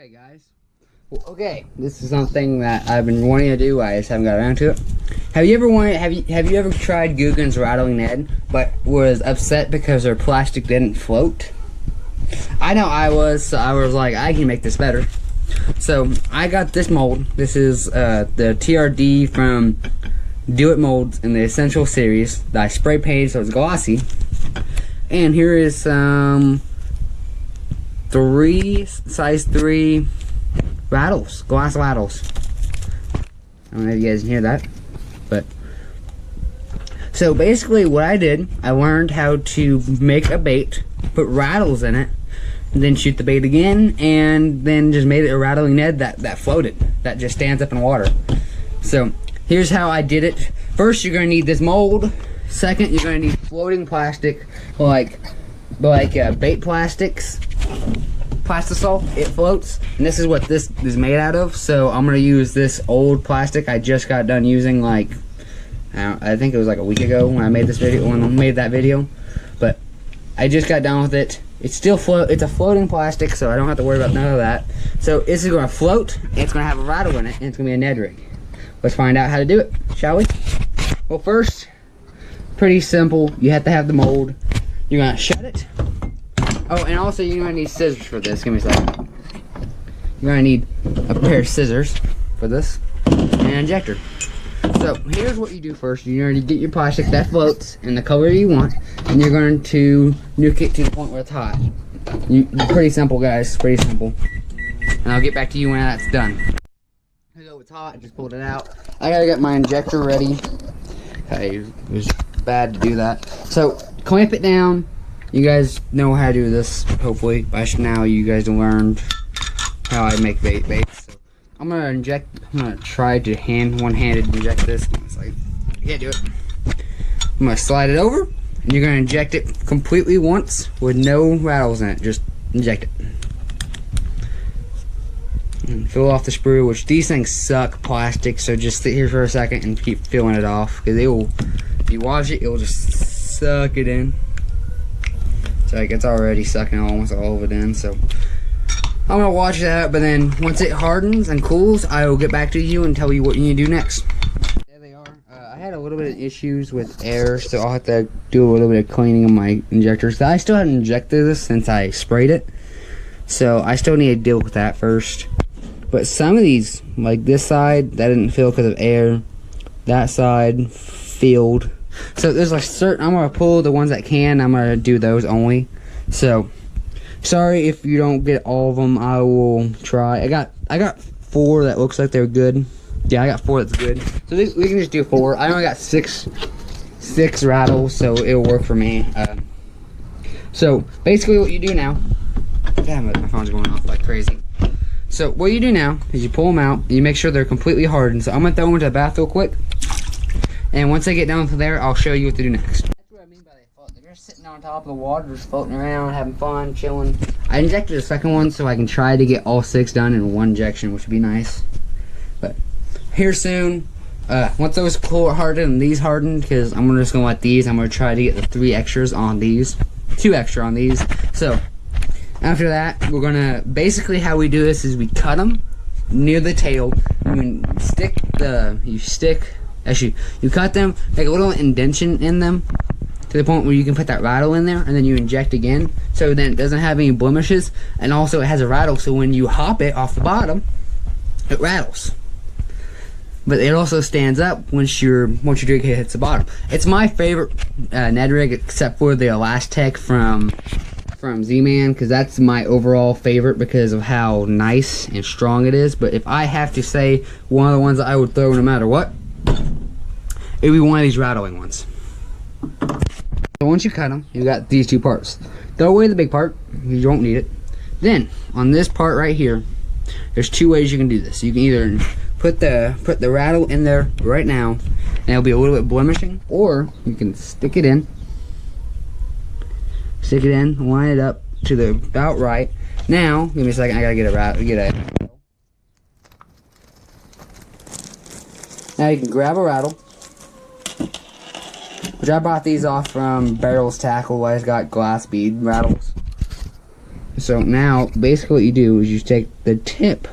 Alright guys, well, okay, this is something that I've been wanting to do, I just haven't got around to it. Have you ever tried Guggen's rattling Ned, but was upset because their plastic didn't float? I know I was, so I was like, I can make this better. So I got this mold. This is the TRD from Do It Molds in the Essential series that I spray painted so it's glossy. And here is some size 3 rattles, glass rattles. I don't know if you guys can hear that, but so basically what I did, I learned how to make a bait, put rattles in it, and then shoot the bait again, and then just made it a rattling Ned that floated, that just stands up in water. So here's how I did it. First, you're gonna need this mold. Second, you're gonna need floating plastic, like bait plastics. Plastisol, it floats, and this is what this is made out of. So I'm gonna use this old plastic I just got done using, like I think it was like a week ago when I made this video, when I made that video. But I just got done with it. It's still it's a floating plastic, so I don't have to worry about none of that. So this is gonna float, and it's gonna have a rattle in it, and it's gonna be a Ned rig. Let's find out how to do it, shall we? Well, first, pretty simple. You have to have the mold. You're gonna shut it. Oh, and also you're gonna need scissors for this. Give me a second. You're gonna need a pair of scissors for this and an injector. So here's what you do first. You're gonna get your plastic that floats in the color you want, and you're going to nuke it to the point where it's hot. Pretty simple, guys. Pretty simple. And I'll get back to you when that's done. So it's hot. I just pulled it out. I gotta get my injector ready. Okay, it was bad to do that. So clamp it down. You guys know how to do this, hopefully. By now you guys have learned how I make baits. So I'm gonna try to one-handed inject this. It's like, I can't do it. I'm gonna slide it over, and you're gonna inject it completely once with no rattles in it. Just inject it. And fill off the sprue, which these things suck plastic, so just sit here for a second and keep filling it off, because if you watch it, it will just suck it in. So like it's already sucking almost all of it in. So I'm gonna watch that, but then once it hardens and cools, I will get back to you and tell you what you need to do next. There they are. I had a little bit of issues with air, so I'll have to do a little bit of cleaning of my injectors. I still haven't injected this since I sprayed it, so I still need to deal with that first. But some of these, like this side, that didn't fill because of air. That side filled. So there's like certain, I'm gonna pull the ones that can, I'm gonna do those only. So sorry if you don't get all of them. I will try. I got 4 that looks like they're good. Yeah, I got 4 that's good. So we can just do 4. I only got six rattles, so it'll work for me. So basically what you do now, damn it, my phone's going off like crazy. So what you do now is you pull them out, and you make sure they're completely hardened. So I'm gonna throw them into the bath real quick. And once I get down to there, I'll show you what to do next. That's what I mean by they float. They're just sitting on top of the water, just floating around, having fun, chilling. I injected a second one so I can try to get all 6 done in one injection, which would be nice. But here soon, once those hardened and these hardened, because I'm just going to let these, I'm going to try to get the 3 extras on these. 2 extra on these. So after that, we're going to, basically how we do this is we cut them near the tail. You cut them, make a little indentation in them to the point where you can put that rattle in there, and then you inject again, so then it doesn't have any blemishes, and also it has a rattle, so when you hop it off the bottom, it rattles. But it also stands up once your drink hits the bottom. It's my favorite Ned rig, except for the Elastec from Z-Man, because that's my overall favorite because of how nice and strong it is. But if I have to say one of the ones that I would throw no matter what, it would be one of these rattling ones. So once you cut them, you got these 2 parts. Throw away the big part, you won't need it. Then on this part right here, there's 2 ways you can do this. You can either put the rattle in there right now, and it'll be a little bit blemishing, or you can stick it in, line it up to the about right. Now, give me a second. I gotta get a Now you can grab a rattle, which I bought these off from Barrel's Tackle. I just got glass bead rattles. So now, basically what you do is you take the tip,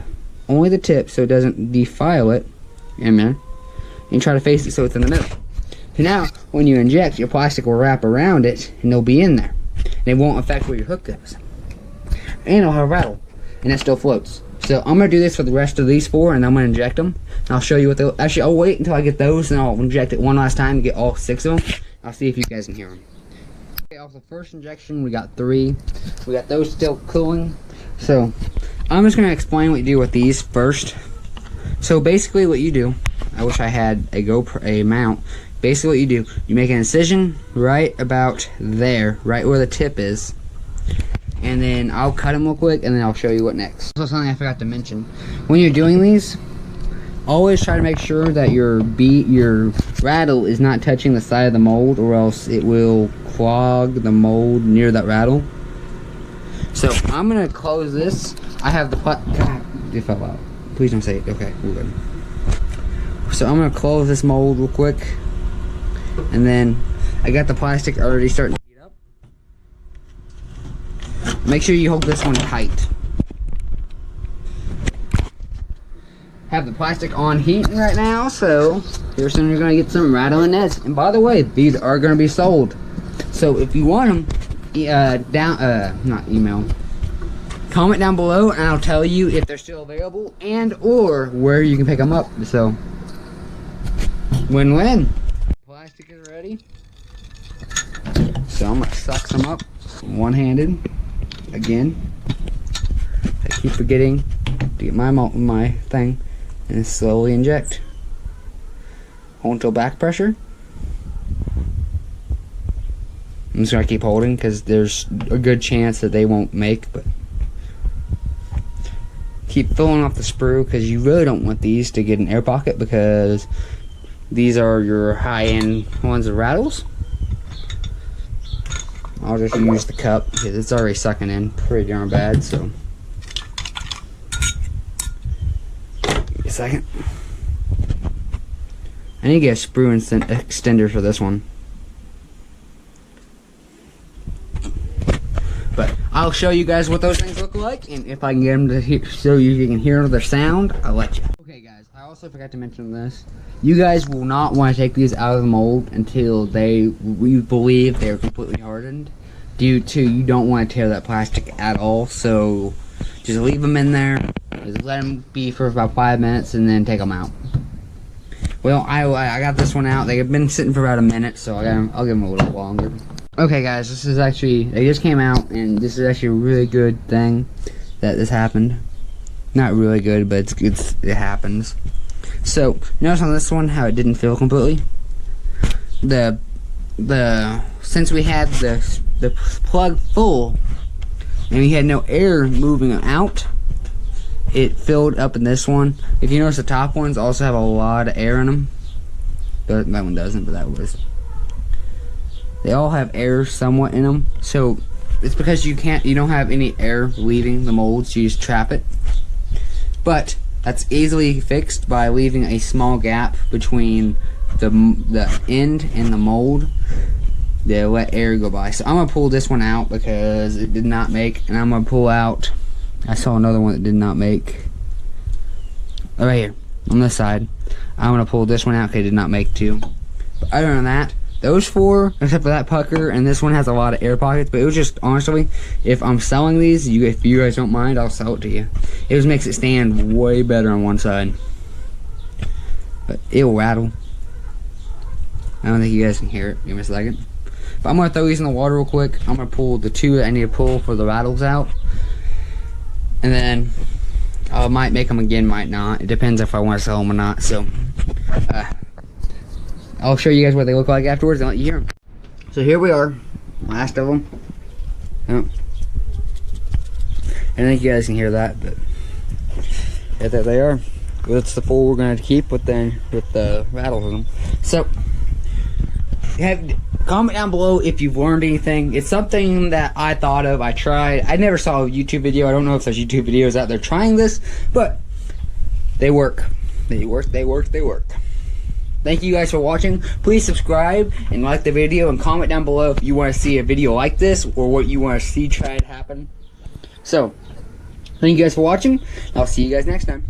only the tip, so it doesn't defile it, in there, and try to face it so it's in the middle. So now, when you inject, your plastic will wrap around it, and it'll be in there. And it won't affect where your hook goes. And it'll have a rattle, and it still floats. So I'm going to do this for the rest of these 4, and I'm going to inject them. And I'll show you what they'll... Actually, I'll wait until I get those, and I'll inject it one last time to get all 6 of them. I'll see if you guys can hear them. Okay, off the first injection, we got 3. We got those still cooling. So I'm just going to explain what you do with these first. So basically what you do... I wish I had a mount. Basically what you do, you make an incision right about there, right where the tip is. And then I'll cut them real quick, and then I'll show you what next. Also, something I forgot to mention. When you're doing these, always try to make sure that your rattle is not touching the side of the mold, or else it will clog the mold near that rattle. So I'm gonna close this. I have the God, it fell out. Please don't say it. Okay, we're good. So I'm gonna close this mold real quick, and then I got the plastic already starting to heat up. Make sure you hold this one tight. Have the plastic on heating right now, so here soon you're gonna get some rattling Neds. And by the way, these are gonna be sold. So if you want them, comment down below, and I'll tell you if they're still available and or where you can pick them up. So win-win. Plastic is ready. So I'm gonna suck some up one-handed. Again, I keep forgetting to get my thing, and slowly inject. Hold until back pressure. I'm just gonna keep holding because there's a good chance that they won't make, but keep filling off the sprue because you really don't want these to get an air pocket, because these are your high-end ones of rattles. I'll just use the cup because it's already sucking in pretty darn bad, so. Give me a second. I need to get a sprue extender for this one. But I'll show you guys what those things look like, and if I can get them to hear, so you can hear their sound, I'll let you. Okay guys, I also forgot to mention this. You guys will not want to take these out of the mold until we believe they're completely hardened, due to you don't want to tear that plastic at all. So just leave them in there, just let them be for about 5 minutes, and then take them out. Well, I got this one out. They've been sitting for about a minute, so I'll give them a little longer. Okay guys, this is actually, they just came out, and this is actually a really good thing that this happened. Not really good, but it happens. So notice on this one how it didn't fill completely. Since we had the plug full and we had no air moving out, it filled up in this one. If you notice, the top ones also have a lot of air in them, but that one doesn't. But that was. They all have air somewhat in them, so it's because you don't have any air leaving the molds. So you just trap it. But that's easily fixed by leaving a small gap between the end and the mold to let air go by. So I'm gonna pull this one out because it did not make, and I'm gonna pull out. I saw another one that did not make. Right here on this side. I'm gonna pull this one out because it did not make too. But other than that, those 4, except for that pucker, and this one has a lot of air pockets. But it was just, honestly, if I'm selling these, if you guys don't mind, I'll sell it to you. It just makes it stand way better on one side. But it'll rattle. I don't think you guys can hear it. Give me a second. But I'm gonna throw these in the water real quick. I'm gonna pull the 2 that I need to pull for the rattles out, and then I might make them again, might not. It depends if I want to sell them or not. So I'll show you guys what they look like afterwards and let you hear them. So here we are, last of them. Oh. I think you guys can hear that, but yeah, there they are. That's the 4 we're gonna keep with the rattles in them. So comment down below if you've learned anything. It's something that I thought of. I tried. I never saw a YouTube video. I don't know if there's YouTube videos out there trying this, but they work. They work. They work. They work. Thank you guys for watching. Please subscribe and like the video, and comment down below if you want to see a video like this or what you want to see try to happen. So, thank you guys for watching. I'll see you guys next time.